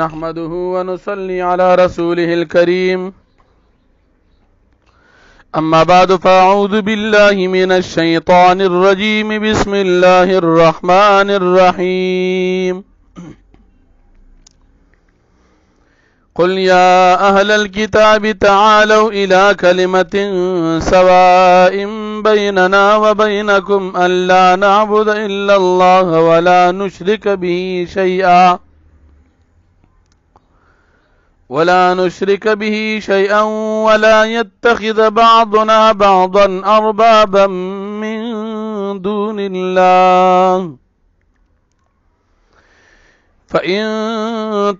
نحمده ونصلي على رسوله الكريم أما بعد فأعوذ بالله من الشيطان الرجيم بسم الله الرحمن الرحيم قل يا أهل الكتاب تعالوا إلى كلمة سواء بيننا وبينكم ألا نعبد إلا الله ولا نشرك به شيئا ولا يتخذ بعضنا بعضا أربابا من دون الله فإن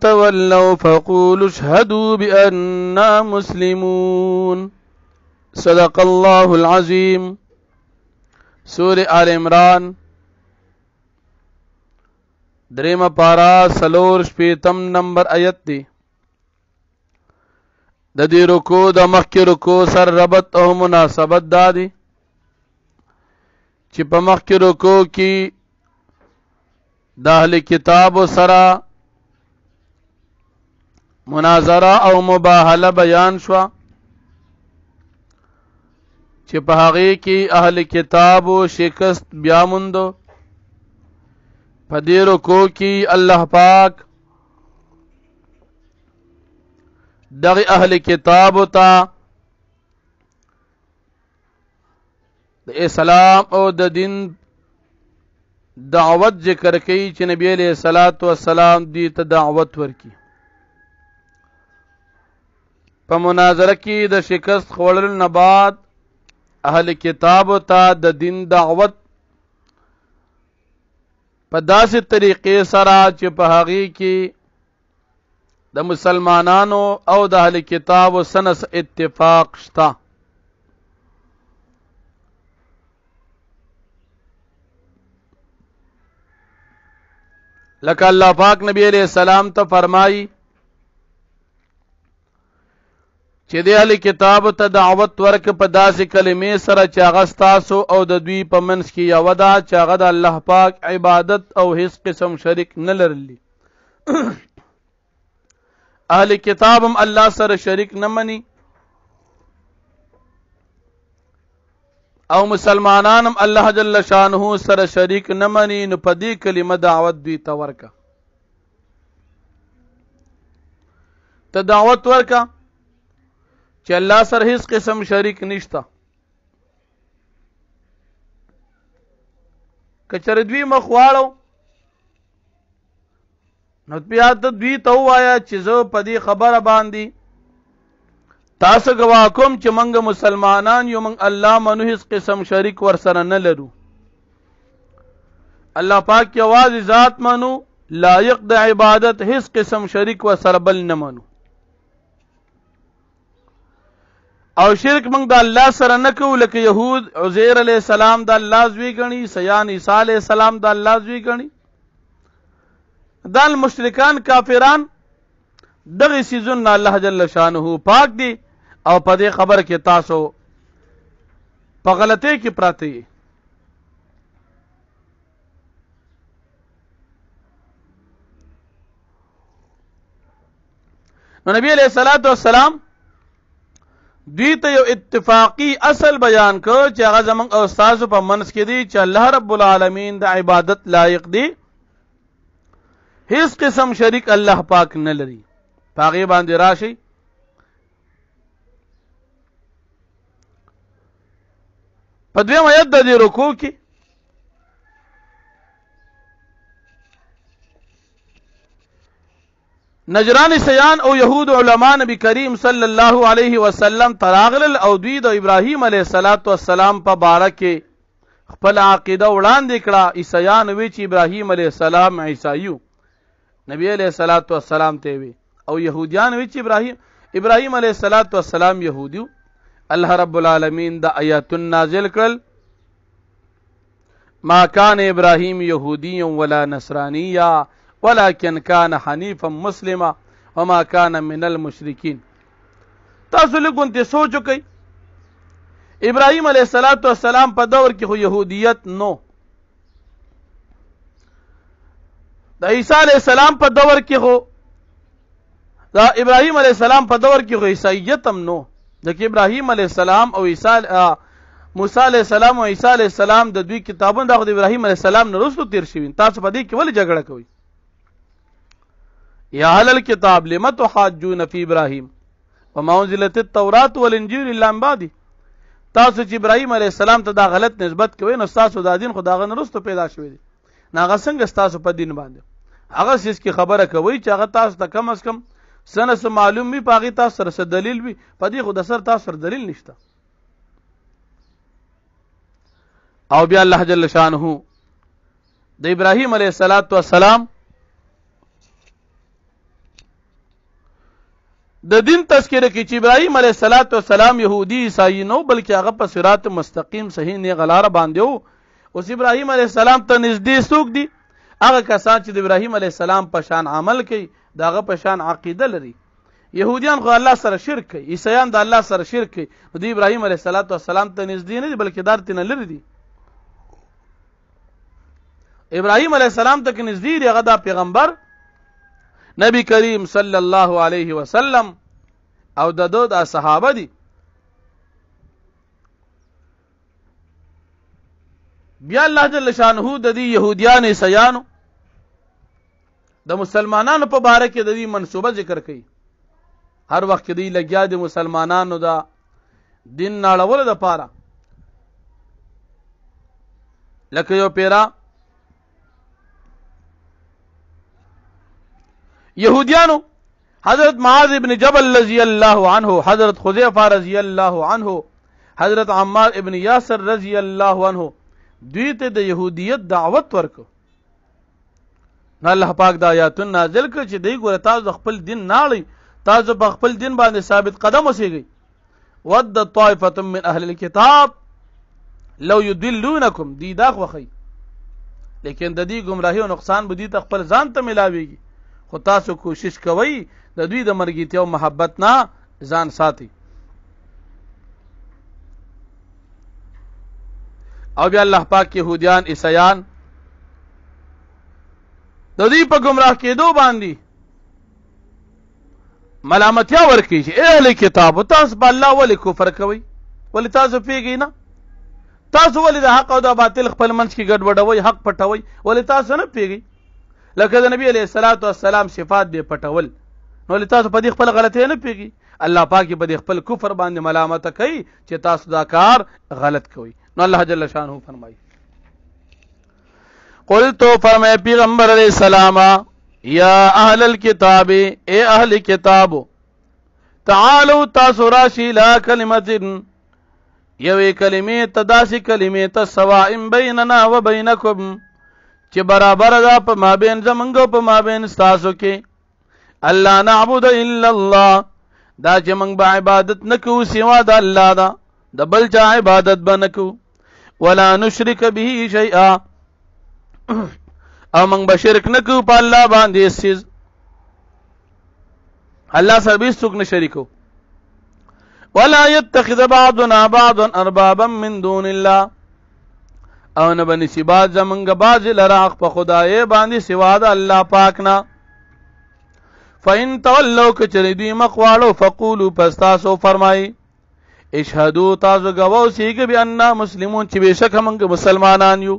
تولوا فقولوا اشهدوا بأننا مسلمون صدق الله العظيم. سورة آل عمران دریم پارا سلور شپیتم نمبر آیت دی. د دې رکو د مخکې رکو سر ربط او مناسبت دا دی چې په مخکې رکو کې د اهل کتاب سره مناظره او مباهله بیان شوه چې په هغې کې اهل کتاب شکست بیا موندو. په دې رکو کې الله پاک دغه اهل کتاب ته د اسلام او د دین دعوت ذکر کوي چې نبی علیہ الصلوۃ والسلام دې ته دعوت ورکي. په مناظره کې د شکست خوړلو نه بعد اهل کتاب ته د دین دعوت په داسې طریقې سره چې په هغې کې د مسلمانانو او د اهل کتاب سنس اتفاق شتا. لکه الله پاک نبی علیہ السلام ته فرمایي چې د اهل کتاب ته دعوت ورک په داسې کلمې سره چې هغه ستاسو او د دوی په منځ کې یوه ده چې هغه د الله پاک عبادت او هیڅ قسم شریک نه لرلی. اهل کتاب هم الله سره شریک نه مني او مسلمانان هم الله جل شانه سره شریک نه مني. نو په دې کلمه دعوت دوی ته ورکه. ته دعوت ورکه چې الله سره هیڅ قسم شریک نشته. که چېرې دوی مخ واړو نو بیا ته دوی ته ووایه چې زه په دې خبره باندې تاسو ګواه کوم چې موږ مسلمانان یو، موږ الله منو، هیڅ قسم شریک ورسره نه لرو. الله پاک یوازې ذات منو، لایق د عبادت، هیڅ قسم شریک ورسره بل نه منو. او شرک موږ د الله سره نه کوو لکه یهود عزیر علیه السلام د الله زوی ګڼي، عیسیان عیسی علیه السلام د الله زوی ګڼي. دا المشرکان کافران دغه سیزون الله جل شانه پاک دی او په دې خبر کې تاسو په غلطۍ کې پراته یې. نو نبی علیہ الصلوۃ والسلام دوی ته یو اتفاقی اصل بیان کړ چې هغه زموږ او ستاسو په منځ کې دی چې الله رب العالمین د عبادت لایق دی، هیڅ قسم شریک الله پاک نه لري. په هغې باندې راشي په دویم آیت د دې رکوع کې نجران سیان او یهود علما نبی کریم صلی الله علیه وسلم تراغلل او دوی د ابراهیم علیه السلام په باره کې خپل عقیده وړاندې کړه. عیسیان وی چې ابراهیم علیه السلام عیسایو نبی علیہ الصلوۃ والسلام ته وی، او يهوديان وی چې ابراهيم علیہ الصلوۃ والسلام يهوديو. الله رب العالمین دا آیات نازل کړل ما كان ابراهيم يهوديا ولا نصرانيا ولكن كان حنيفا مسلما وما كان من المشركين. تاسو لګونته سوچ وکئ ابراهيم علیہ الصلوۃ والسلام په دور کې خو يهودیت نو، د عیسی علیہ السلام په دور کې خو دا ابراهیم علیه السلام په دور کې خو عیسایت هم نو، ځکه ابراهیم علیه السلام او موسی علیه السلام او عیسی علیه السلام د دوی کتابونه د ابراهیم علیه السلام نه وروسته تیر شوي. تاسو په دې کې ولې جګړه کوئ؟ یا اهل الكتاب لم تحاجون فی ابراهیم وما انزلت التوراة والانجیل الا من بعده. تاسو چې ابراهیم علیه السلام ته دا غلط نسبت کوئ نو تاسو دا دین خو دا غن وروسته پیدا شوی دی، ناغه څنګه تاسو په دین باندې هغه سیس کی خبره کوي چې هغه تاسو ته کم از کم سنه معلوم وي، پاغي تاسو سره دلیل وي، په دې خو د سر تاسو سره دلیل نشته. او بیا الله جل شانه د ابراهیم علیه السلام د دین تذکره کې چې ابراهیم علیه السلام يهودي عیسائی نو، بلکې هغه په صراط مستقیم صحیح نه غلاره باندې وو. اوس ابراهیم علیه السلام ته نږدې څوک دي؟ هغه کسان چې د ابراهیم علیه السلام په شان عمل کوي، داغه په شان عقیده لري. يهوديان خو الله سره شرک کوي، عیسایان د الله سره شرک کوي، نو د ابراهیم علیه السلام ته نږدې نه دي بلکې دارته نه لري دي. ابراهیم علیه السلام ته نږدې دی هغه د پیغمبر نبی کریم صلی الله علیه وسلم او د دو د صحابه دي. بیا الله جل شانه د دې يهوديان عیسایانو د مسلمانانو په باره کې د دې منسوبه ذکر کوي. هر وخت دی لګیا د مسلمانانو دا دین ناړول د پاره، لکه یو پیرا يهوديانو حضرت معاذ ابن جبل رضی الله عنه، حضرت حذیفه رضی الله عنه، حضرت عمار ابن یاسر رضی الله عنه دوی ته د يهودیت دعوت ورکو. نو الله پاک د آیاتون نازل کړ چې دوی ګوره تاسو خپل دین ناړئ، تاسو په خپل دین باندې ثابت قدم اوسئ. ود طائفه من اهل الكتاب لو يضلونكم، دی دا خوخی لیکن د دې گمراهی او نقصان به دي ته خپل ځان ته ملاويږي، خو تاسو کوشش کوئ د دوی د مرګیتیا او محبت نه ځان ساتي. او بیا الله پاک يهوديان عیسایان د دې په گمراه کېدو باندې ملامتیا ورکړي چې اهل کتاب تاسو په الله ولې کفر کوئ؟ ولې تاسو پیږئ نه؟ تاسو ولې د حق او د باطل خپل منځ کې ګډوډوئ، حق پټوئ؟ ولې تاسو نه پیږئ؟ لکه د نبی علیه السلام صفات دې پټول، نو ولې تاسو په دې خپل غلطۍ نه پیږئ؟ الله پاک په دې خپل کفر باندې ملامت کوي چې تاسو دا کار غلط کوئ. نو الله جل شانه فرمایي قل تو فرمائے پیغمبر علیہ السلام یا اہل الكتاب، اے اہل کتاب، تعالوا تاسو راشی لا کلمت یوی کلمی تداسی کلمی تسوائم بیننا و بینکم چې برابر دا په مابین زمنګو په مابین تاسو کې، الله نعبد الا الله، دا چې موږ به عبادت نکو سوا د الله دا، د بل چا عبادت به نکو، ولا نشرک به شیئا، او موږ به شرک نکو په الله باندې سیز، الله سره به څوک نه شریکو. ولا يتخذ بعضنا بعضا اربابا من دون الله، او نه بنسی بعض زمونږ بعض لراق په خدای باندې سوا د الله پاک نه. فإن تولوا کچری دوی مخواړو فقولوا پس تاسو فرمای اشهدوا تاسو گواو سیګ بأننا مسلمون چې بشک موږ مسلمانان یو.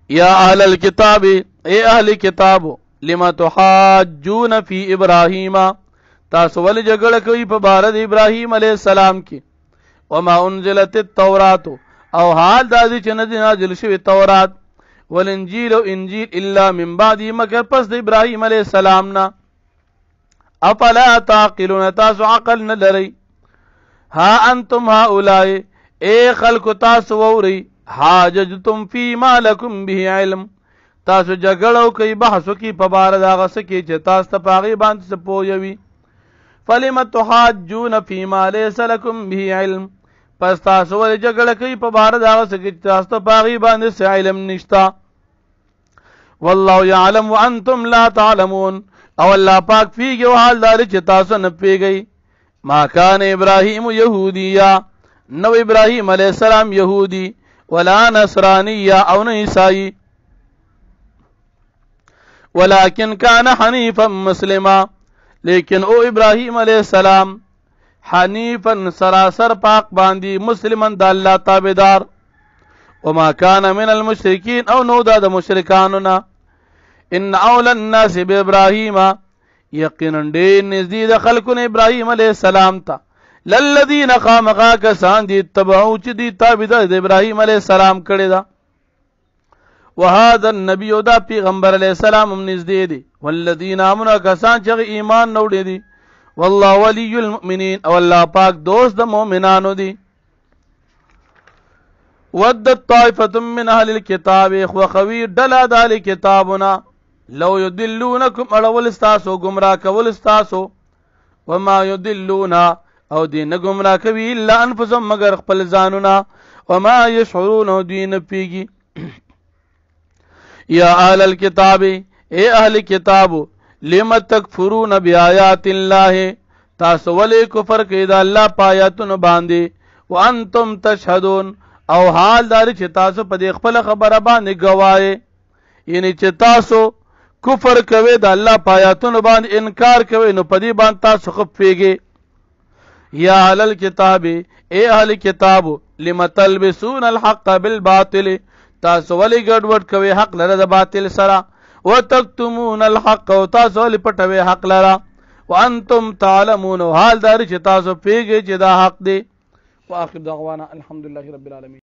یا اهل الكتاب، اے اهل کتاب، لما تحاجون فی ابراہیم، تاسو ول جګړه کوي په بار د ابراهیم علیه السلام کې، وما انزلت التوراۃ، او حال دادی چې نه نازل شوی تورات، والانجیل او انجیل الا من بعد، مگر پس د ابراهیم علیه السلام نه. افلا تعقلون، تاسو عقل نه لرئ. ها انتم هؤلاء، اے خلق تاسو ووري، حاججتم فی ما لکم به علم، تاسو جګړه کوي بحث کوي په بار دا غس کې چې تاسو ته پاغي باندې سپوږوي. فلم تحاجون فی ما ليس لكم به علم، پس تاسو ول جګړه کوي په بار دا غس کې تاسو ته پاغي باندې علم نشتا. والله يعلم وانتم لا تعلمون، او الله پاک پیږي او حال دار چې تاسو نه پیږئ. ما کان ابراهیم یهودیا، نو ابراهیم علیہ السلام یهودی، ولا نصرانی او نه عیسائی، ولكن كان حنيفا مسلما لیکن او ابراهیم علیہ السلام حنیفا سراسر پاک باندی مسلمن دا اللہ تابدار وما كان من المشركين او نو دا مشرکانونا ان اول الناس بابراهيم یقینا ډیر نزدې د خلکو نه ابراهیم علیہ السلام ته للذین خامخا کسان دي تبعو چې دي تابعدار د ابراهیم علیہ السلام کړي دا وهذا النبي دا پیغمبر علیہ السلام هم نزدې دي والذین آمنوا کسان چې ایمان نوړي دي والله ولی المؤمنین او الله پاک دوست د مؤمنانو دي ود الطائفه من اهل الكتاب وخوي دلا دال کتابنا لو يدلونكم اړول استاسو گمراه کول استاسو وما يدلون او دین گمراه کوي الا انفسهم مگر خپل ځانونه وما يشعرون دین پیږي یا اهل الكتاب اے اهل کتاب لم تکفرون بیاات الله تاسو ولې کفر کوي د الله پایاتونو باندې وانتم تشهدون او حال دار چې تاسو په دې خپل خبره باندې گواهی یعنی چې تاسو کفر کوي د الله پایاتونو باندې انکار کوي نو په دې باندې تاسو خپيږي یا اهل الكتاب اے اهل کتاب لم تلبسون الحق بالباطل تاسو ولې ګډوډ کوي حق لره د باطل سره وتكتمون الحق او تاسو ولې پټوي حق لره وانتم تعلمون حال دار چې تاسو پیږي چې دا حق دی واخر دعوانا الحمدلله رب العالمین